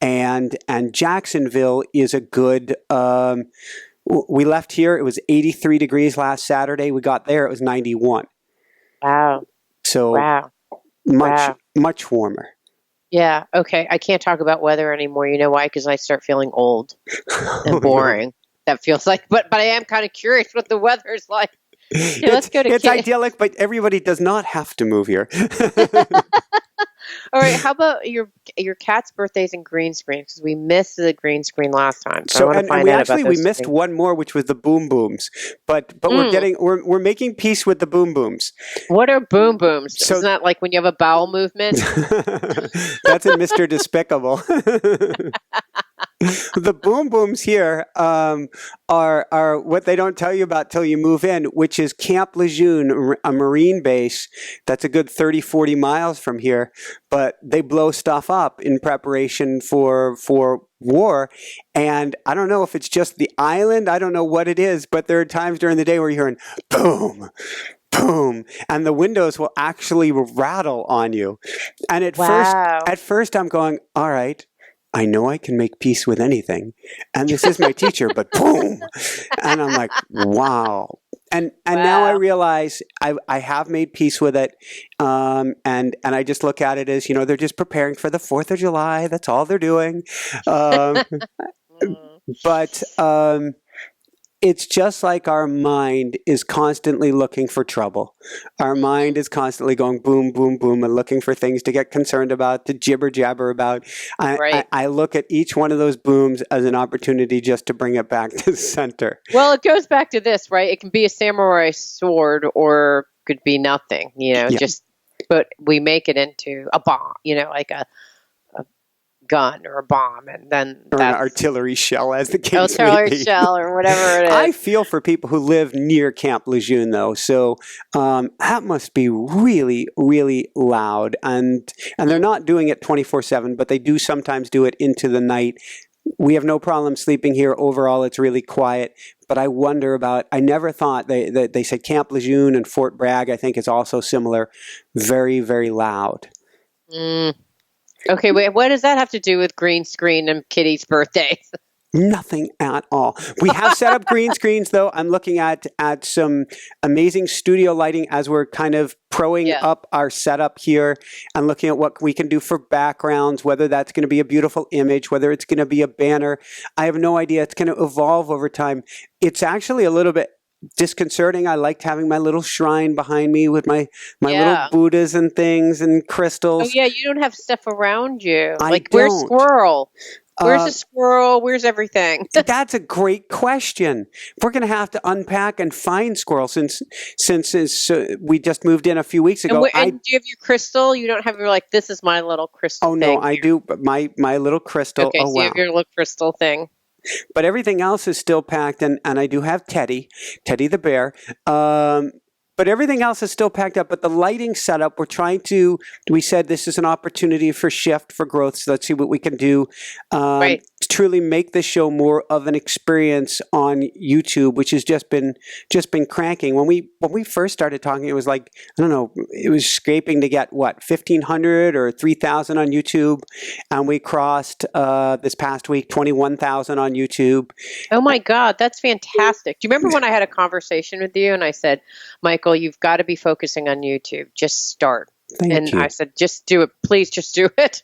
And Jacksonville is a good, we left here, it was 83 degrees last Saturday. We got there, it was 91. Wow. So much warmer. Yeah, okay. I can't talk about weather anymore. You know why? Because I start feeling old and boring. No. That feels like, but I am kind of curious what the weather is like. Let's go to It's idyllic, but everybody does not have to move here. All right, how about your cat's birthdays and green screen? Because we missed the green screen last time. So I want to find out about those. We missed one more, which was the boom booms. But we're making peace with the boom booms. What are boom booms? So, isn't that like when you have a bowel movement? That's in Mr. Despicable. The boom booms here are what they don't tell you about till you move in, which is Camp Lejeune, a Marine base that's a good 30, 40 miles from here. But they blow stuff up in preparation for war. And I don't know if it's just the island. I don't know what it is. But there are times during the day where you're hearing boom, boom, and the windows will actually rattle on you. And at first I'm going, all right, I know I can make peace with anything. And this is my teacher, but boom. And I'm like, wow. And Wow. now I realize I have made peace with it, and I just look at it as, they're just preparing for the 4th of July. That's all they're doing. Um, Mm. but it's just like our mind is constantly looking for trouble. Our mind is constantly going boom, boom, boom, and looking for things to get concerned about, to jibber jabber about. Right. I look at each one of those booms as an opportunity just to bring it back to center. Well, it goes back to this, right? It can be a samurai sword or could be nothing, Yeah. but we make it into a bomb, like a gun or a bomb, and then Or an that's artillery shell, as the case may artillery be. shell or whatever it is. I feel for people who live near Camp Lejeune, though. So that must be really, really loud. And they're not doing it 24/7, but they do sometimes do it into the night. We have no problem sleeping here. Overall, it's really quiet. But I wonder about, I never thought, they said Camp Lejeune and Fort Bragg, I think, is also similar. Very, very loud. Mm. Okay, wait, what does that have to do with green screen and Kitty's birthdays? Nothing at all. We have set up green screens, though. I'm looking at some amazing studio lighting as we're kind of proing up our setup here and looking at what we can do for backgrounds, whether that's going to be a beautiful image, whether it's going to be a banner. I have no idea. It's going to evolve over time. It's actually a little bit disconcerting. I liked having my little shrine behind me with my little Buddhas and things and crystals. Oh yeah, you don't have stuff around you. I Like, where's don't. Squirrel? Where's the squirrel? Where's everything? That's a great question. We're going to have to unpack and find Squirrel since we just moved in a few weeks ago. And do you have your crystal? You don't have your, like, this is my little crystal Oh, thing. no, I do. But my little crystal. Okay, Oh, so wow. you have your little crystal thing. But everything else is still packed, and I do have Teddy the bear. But everything else is still packed up. But the lighting setup, we said this is an opportunity for shift, for growth. So let's see what we can do Right. to truly make this show more of an experience on YouTube, which has just been cranking. When we first started talking, it was like, I don't know, it was scraping to get 1,500 or 3,000 on YouTube, and we crossed this past week 21,000 on YouTube. Oh my God, that's fantastic. Do you remember when I had a conversation with you and I said, Michael, you've got to be focusing on YouTube. Just start. Thank you. I said, just do it. Please just do it.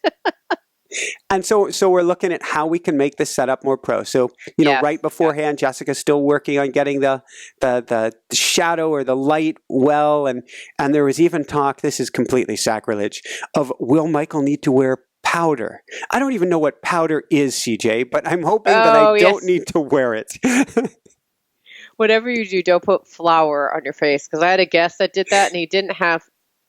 And so we're looking at how we can make this setup more pro. So, right beforehand, Jessica's still working on getting the shadow or the light well. And there was even talk, this is completely sacrilege, of will Michael need to wear powder? I don't even know what powder is, CJ, but I'm hoping that I don't need to wear it. Whatever you do, don't put flour on your face. Because I had a guest that did that and he didn't have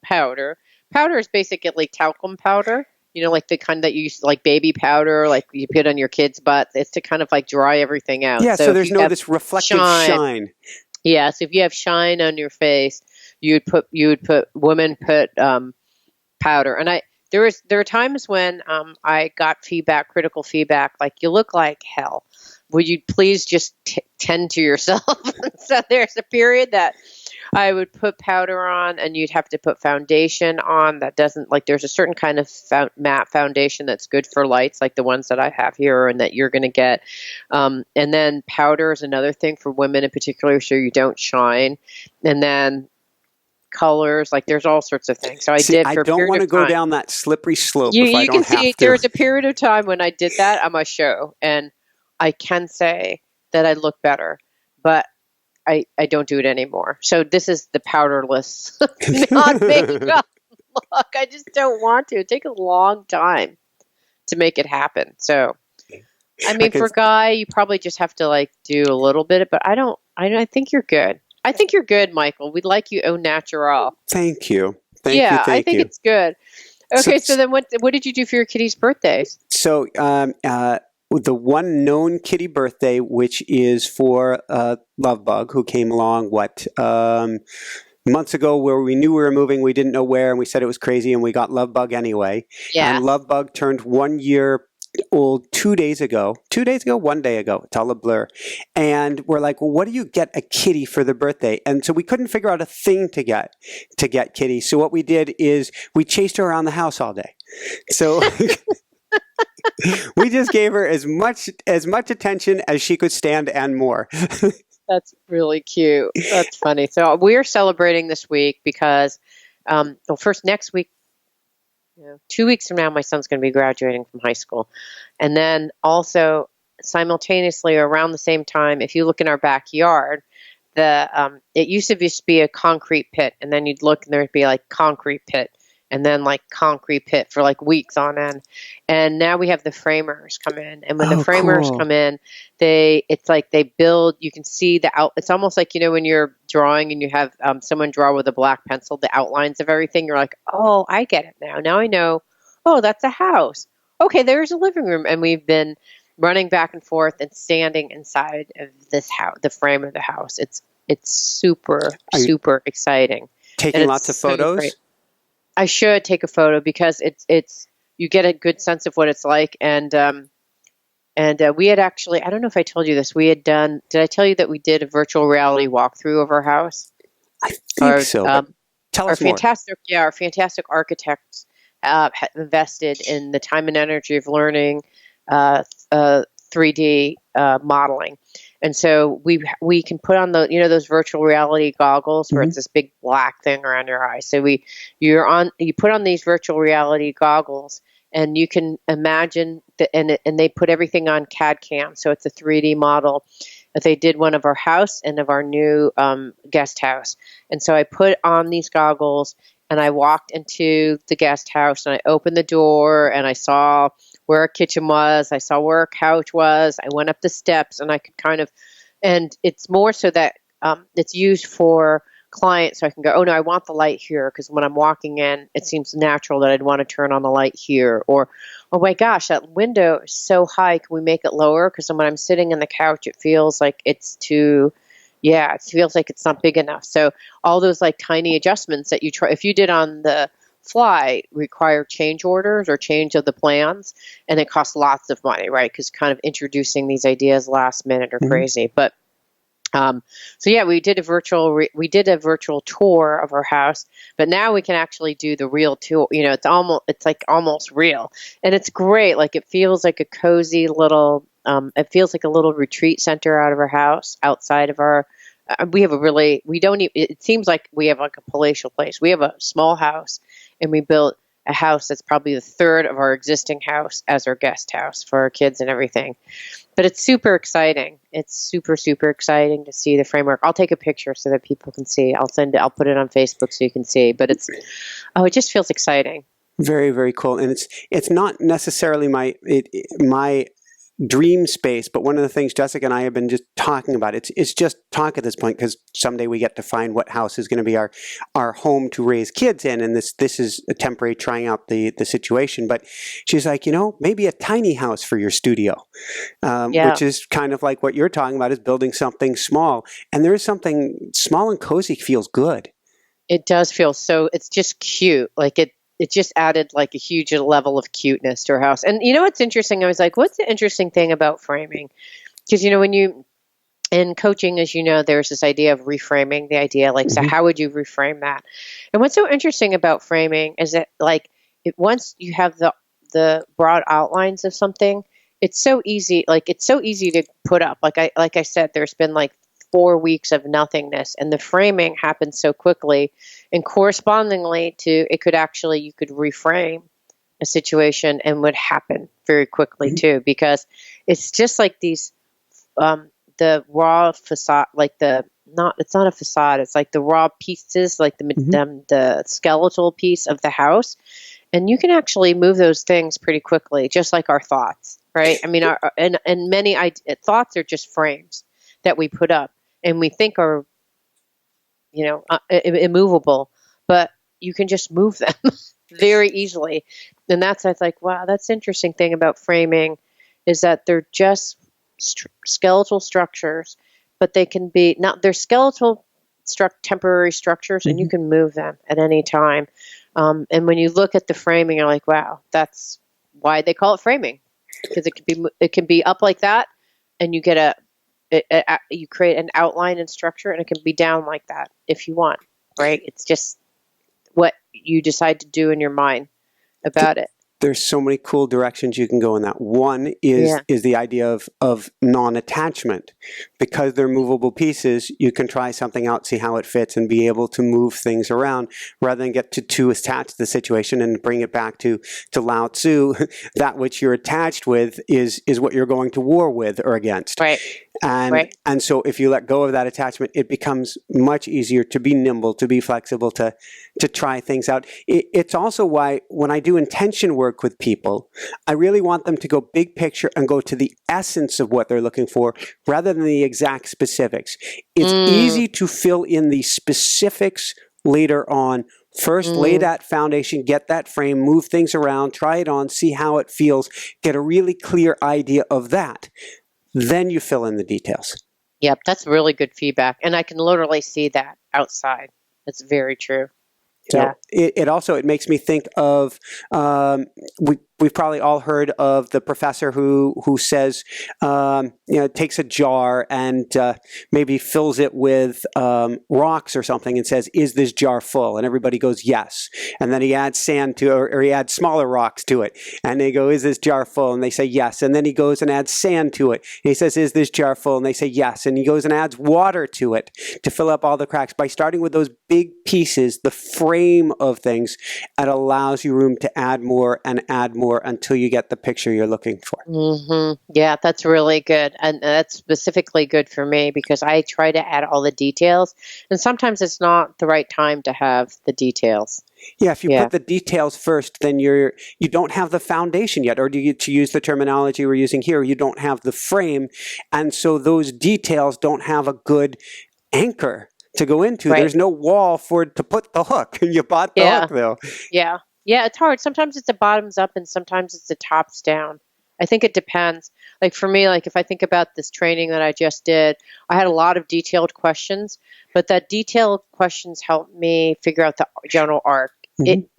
powder. Powder is basically talcum powder. Like the kind that you use, like baby powder, like you put on your kid's butt. It's to kind of like dry everything out. Yeah, so there's no this reflective shine. Yeah, so if you have shine on your face, women put powder. And there are times when I got critical feedback, like, you look like hell. Would you please just tend to yourself? So there's a period that I would put powder on, and you'd have to put foundation on that doesn't, like, there's a certain kind of matte foundation that's good for lights, like the ones that I have here and that you're going to get. And then powder is another thing for women in particular, so you don't shine. And then colors, like, there's all sorts of things. So I don't want to go down that slippery slope. You can see there was a period of time when I did that on my show, and I can say that I look better, but I don't do it anymore. So this is the powderless non-makeup look. I just don't want to. It takes a long time to make it happen. So, I mean, for Guy, you probably just have to, like, do a little bit, but I think you're good. I think you're good, Michael. We'd like you au natural. Thank you. I think it's good. Okay, so then what did you do for your kitty's birthdays? So, the one known kitty birthday, which is for Lovebug, who came along, months ago, where we knew we were moving, we didn't know where, and we said it was crazy, and we got Lovebug anyway. Yeah. And Lovebug turned 1 year old 2 days ago, 1 day ago. It's all a blur. And we're like, well, what do you get a kitty for the birthday? And so we couldn't figure out a thing to get Kitty. So what we did is we chased her around the house all day. So we just gave her as much attention as she could stand and more. That's really cute. That's funny. So we're celebrating this week because, well, first next week, 2 weeks from now, my son's going to be graduating from high school. And then also simultaneously around the same time, if you look in our backyard, it used to just be a concrete pit, and then you'd look and there'd be like concrete pit, and then like concrete pit for like weeks on end. And now we have the framers come in, and when the framers cool. come in, it's like they build. You can see it's almost like when you're drawing and you have someone draw with a black pencil the outlines of everything. You're like, oh, I get it now. Now I know. Oh, that's a house. Okay, there's a living room, and we've been running back and forth and standing inside of this house, the frame of the house. It's super exciting. Taking lots of photos. Great. I should take a photo because it's you get a good sense of what it's like. And we had actually, I don't know if I told you this, did I tell you that we did a virtual reality walkthrough of our house? I think so. Tell us more. Our fantastic architects invested in the time and energy of learning 3D modeling. And so we can put on those virtual reality goggles where it's this big black thing around your eyes. So you put on these virtual reality goggles, and you can imagine and they put everything on CAD CAM. So it's a 3D model. They did one of our house and of our new guest house. And so I put on these goggles, and I walked into the guest house, and I opened the door, and I saw where our kitchen was. I saw where our couch was. I went up the steps, and I could and it's more so that it's used for clients. So I can go, oh no, I want the light here. Because when I'm walking in, it seems natural that I'd want to turn on the light here. Or, oh my gosh, that window is so high. Can we make it lower? Because when I'm sitting on the couch, it feels like it's too, it feels like it's not big enough. So all those like tiny adjustments that you try, if you did on the fly, require change orders or change of the plans, and it costs lots of money, right? Because kind of introducing these ideas last minute are crazy. But we did a virtual tour of our house, but now we can actually do the real tour. It's like almost real, and it's great. Like it feels like a cozy little. It feels like a little retreat center out of our house, outside of our. We have it seems like we have like a palatial place. We have a small house, and we built a house that's probably the third of our existing house as our guest house for our kids and everything. But it's super exciting. It's super, super exciting to see the framework. I'll take a picture so that people can see. I'll put it on Facebook so you can see. But it just feels exciting. Very, very cool. And it's not necessarily my dream space, but one of the things Jessica and I have been just talking about, it's just talk at this point, because someday we get to find what house is going to be our home to raise kids in, and this is a temporary trying out the situation. But she's like, maybe a tiny house for your studio, which is kind of like what you're talking about, is building something small. And there is something small and cozy feels good. It does feel so. It's just cute. Like it just added like a huge level of cuteness to our house. And what's interesting? I was like, what's the interesting thing about framing? Because, when you, in coaching, as you know, there's this idea of reframing the idea. Like, so how would you reframe that? And what's so interesting about framing is that like once you have the broad outlines of something, it's so easy. Like it's so easy to put up. Like I said, there's been like 4 weeks of nothingness, and the framing happens so quickly. And correspondingly to you could reframe a situation and would happen very quickly too, because it's just like these the raw facade, like it's not a facade, it's like the raw pieces, like the skeletal piece of the house, and you can actually move those things pretty quickly, just like our thoughts, right? I mean, many thoughts are just frames that we put up and we think are immovable, but you can just move them very easily. And I was like, wow, that's the interesting thing about framing, is that they're just skeletal structures, but they can be they're skeletal temporary structures, and you can move them at any time. And when you look at the framing, you're like, wow, that's why they call it framing, because it can be up like that, and you get you create an outline and structure, and it can be down like that if you want, right? It's just what you decide to do in your mind about it. There's so many cool directions you can go in that. One is the idea of non-attachment. Because they're movable pieces, you can try something out, see how it fits, and be able to move things around rather than get too attached to the situation and bring it back to Lao Tzu. That which you're attached with is what you're going to war with or against. Right. And so if you let go of that attachment, it becomes much easier to be nimble, to be flexible, to try things out. It's also why when I do intention work with people, I really want them to go big picture and go to the essence of what they're looking for rather than the exact specifics. It's easy to fill in the specifics later on. First, lay that foundation, get that frame, move things around, try it on, see how it feels, get a really clear idea of that. Then you fill in the details. Yep, that's really good feedback. And I can literally see that outside. That's very true. So it makes me think of we've probably all heard of the professor who says takes a jar and maybe fills it with rocks or something and says, "Is this jar full?" And everybody goes, "Yes." And then he adds sand to or he adds smaller rocks to it, and they go, "Is this jar full?" And they say, "Yes." And then he goes and adds sand to it, and he says, "Is this jar full?" And they say, "Yes." And he goes and adds water to it to fill up all the cracks. By starting with those big pieces, the frame of things, it allows you room to add more until you get the picture you're looking for. Yeah, that's really good. And that's specifically good for me because I try to add all the details. And sometimes it's not the right time to have the details. Yeah, if you put the details first, then you don't have the foundation yet. Or to use the terminology we're using here, you don't have the frame. And so those details don't have a good anchor to go into. Right. There's no wall to put the hook. You bought the hook, though. Yeah. Yeah, it's hard. Sometimes it's a bottoms up and sometimes it's a tops down. I think it depends. Like for me, like if I think about this training that I just did, I had a lot of detailed questions, but that detailed questions helped me figure out the general arc.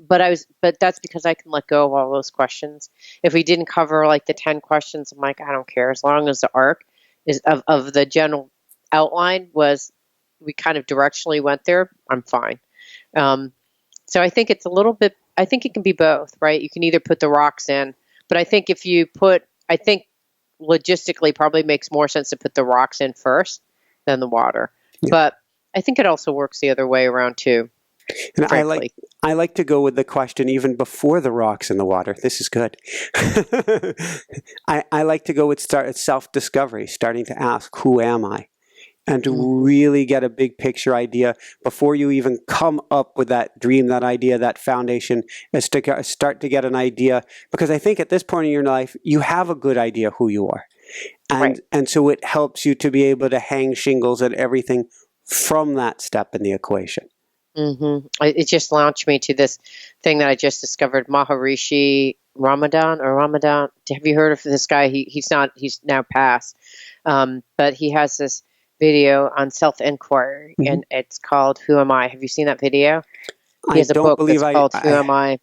But that's because I can let go of all those questions. If we didn't cover like the 10 questions, I'm like, I don't care. As long as the arc is of the general outline we kind of directionally went there, I'm fine. So I think it's a little bit, I think it can be both, right? You can either put the rocks in, but I think I think logistically probably makes more sense to put the rocks in first than the water. Yeah. But I think it also works the other way around too. And I like to go with the question even before the rocks in the water. This is good. I like to go with self-discovery, starting to ask, who am I? And to really get a big picture idea before you even come up with that dream, that idea, that foundation, is to start to get an idea. Because I think at this point in your life, you have a good idea who you are. And so it helps you to be able to hang shingles and everything from that step in the equation. It just launched me to this thing that I just discovered, Maharishi Ramadan. Have you heard of this guy? He's now passed. But he has this video on self-inquiry, and it's called Who Am I? Have you seen that video? He has a book that's called Who Am I?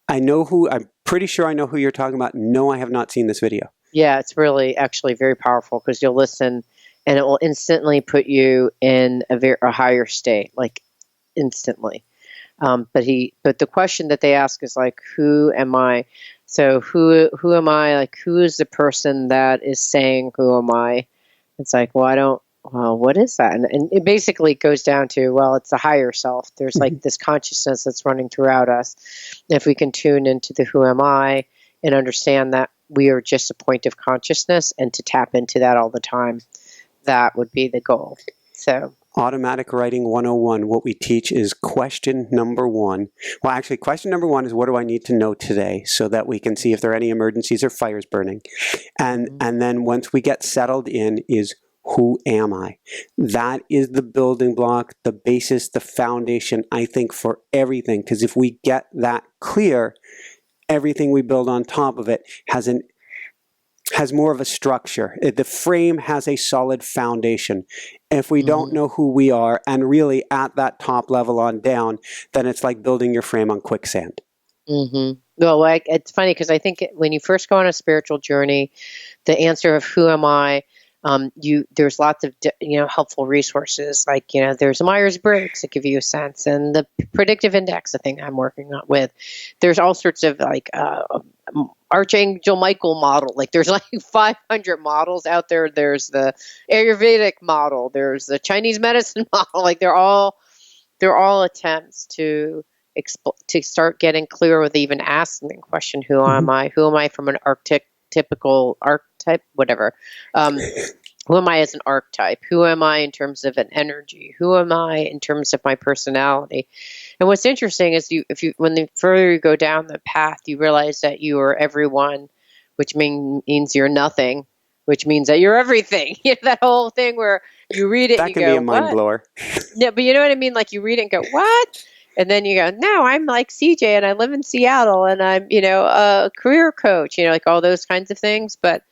I'm pretty sure I know who you're talking about. No, I have not seen this video. Yeah, it's really actually very powerful because you'll listen and it will instantly put you in a higher state, like instantly. But the question that they ask is like, who am I? So who am I? Like, who is the person that is saying, who am I? It's like, well, what is that? And it basically goes down to, well, it's the higher self. There's like this consciousness that's running throughout us. If we can tune into the who am I and understand that we are just a point of consciousness and to tap into that all the time, that would be the goal. So Automatic Writing 101, what we teach is question number one. Well, actually, question number one is what do I need to know today so that we can see if there are any emergencies or fires burning. And then once we get settled in is who am I? That is the building block, the basis, the foundation, I think, for everything. Because if we get that clear, everything we build on top of it has more of a structure. The frame has a solid foundation. If we don't know who we are, and really at that top level on down, then it's like building your frame on quicksand. Well, it's funny because I think when you first go on a spiritual journey, the answer of who am I There's lots of helpful resources, like there's Myers-Briggs that give you a sense, and the predictive index, the thing I'm working on with. There's all sorts of like Archangel Michael model. Like there's like 500 models out there. There's the Ayurvedic model. There's the Chinese medicine model. Like they're all attempts to start getting clear with even asking the question, who am I? Who am I from an typical archetype, whatever. Who am I as an archetype? Who am I in terms of an energy? Who am I in terms of my personality? And what's interesting is when the further you go down the path, you realize that you are everyone, which means you're nothing, which means that you're everything. That whole thing where you read it that and you can go, be a mind what? blower. Yeah, but you know what I mean? Like you read it and go, what? And then you go, no, I'm like CJ and I live in Seattle and I'm, a career coach, like all those kinds of things. But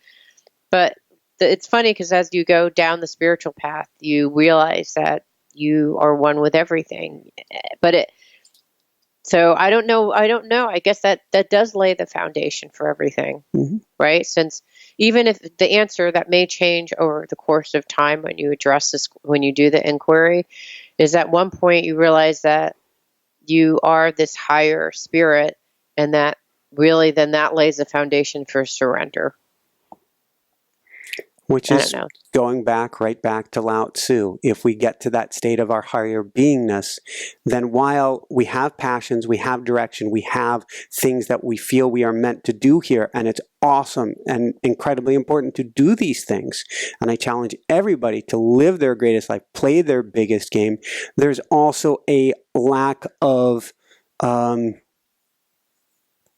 it's funny because as you go down the spiritual path, you realize that you are one with everything. So I don't know. I guess that does lay the foundation for everything, right? Since even if the answer that may change over the course of time when you address this, when you do the inquiry, is at one point you realize that you are this higher spirit, and that really then that lays the foundation for surrender. Which is going right back to Lao Tzu. If we get to that state of our higher beingness, then while we have passions, we have direction, we have things that we feel we are meant to do here, and it's awesome and incredibly important to do these things. And I challenge everybody to live their greatest life, play their biggest game. There's also a lack of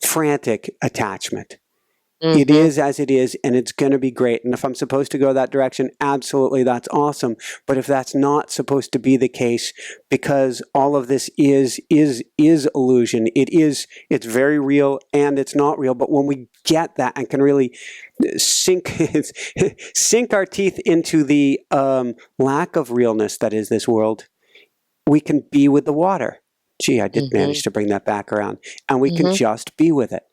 frantic attachment. It is as it is, and it's going to be great. And if I'm supposed to go that direction, absolutely, that's awesome. But if that's not supposed to be the case, because all of this is illusion, it's very real and it's not real. But when we get that and can really sink our teeth into the lack of realness that is this world, we can be with the water. Gee, I did manage to bring that back around. And we can just be with it.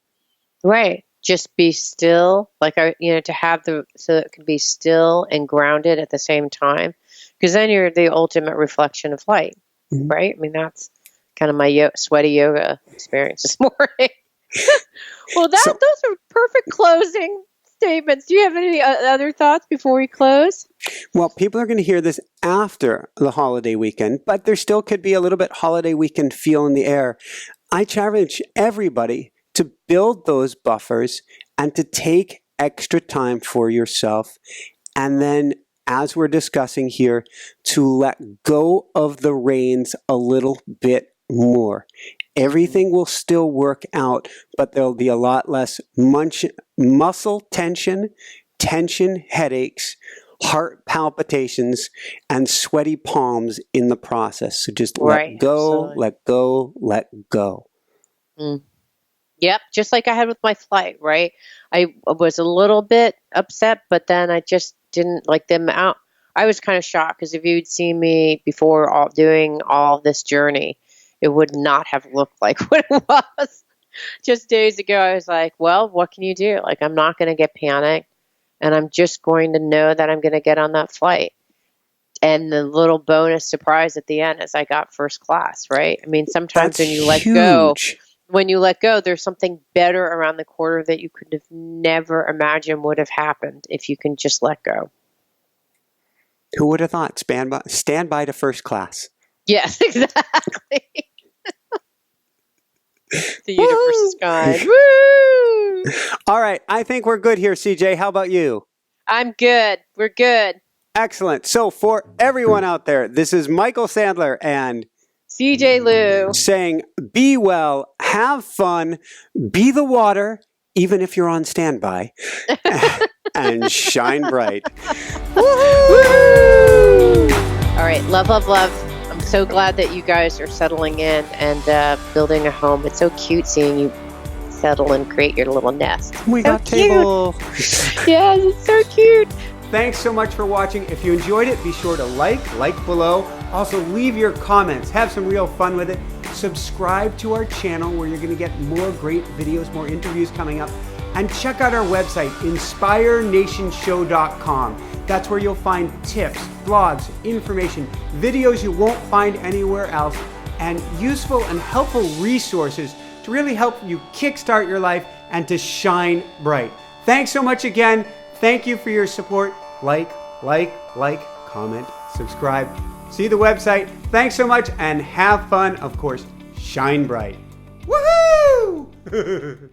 Right. Just be still, like, to have so it can be still and grounded at the same time, because then you're the ultimate reflection of light, right? I mean, that's kind of my sweaty yoga experience this morning. Well, those are perfect closing statements. Do you have any other thoughts before we close? Well, people are going to hear this after the holiday weekend, but there still could be a little bit holiday weekend feel in the air. I challenge everybody to build those buffers and to take extra time for yourself. And then, as we're discussing here, to let go of the reins a little bit more. Everything will still work out, but there'll be a lot less muscle tension, headaches, heart palpitations, and sweaty palms in the process. So just let go, let go, let go. Yep, just like I had with my flight, right? I was a little bit upset, but then I just didn't like them out. I was kind of shocked because if you'd seen me before doing all this journey, it would not have looked like what it was. Just days ago, I was like, well, what can you do? Like, I'm not going to get panicked, and I'm just going to know that I'm going to get on that flight. And the little bonus surprise at the end is I got first class, right? I mean, sometimes when you let go... When you let go, there's something better around the corner that you could have never imagined would have happened if you can just let go. Who would have thought? Stand by to first class. Yes, exactly. The universe is kind. Woo! All right. I think we're good here, CJ. How about you? I'm good. We're good. Excellent. So for everyone out there, this is Michael Sandler and CJ Liu saying, be well, have fun, be the water, even if you're on standby, and shine bright. Woo! All right. Love, love, love. I'm so glad that you guys are settling in and building a home. It's so cute seeing you settle and create your little nest. We got table. Yes, it's so cute. Thanks so much for watching. If you enjoyed it, be sure to like below. Also, leave your comments. Have some real fun with it. Subscribe to our channel where you're going to get more great videos, more interviews coming up. And check out our website, inspirenationshow.com. That's where you'll find tips, blogs, information, videos you won't find anywhere else, and useful and helpful resources to really help you kickstart your life and to shine bright. Thanks so much again. Thank you for your support. Like, comment, subscribe. See the website. Thanks so much and have fun. Of course, shine bright. Woohoo!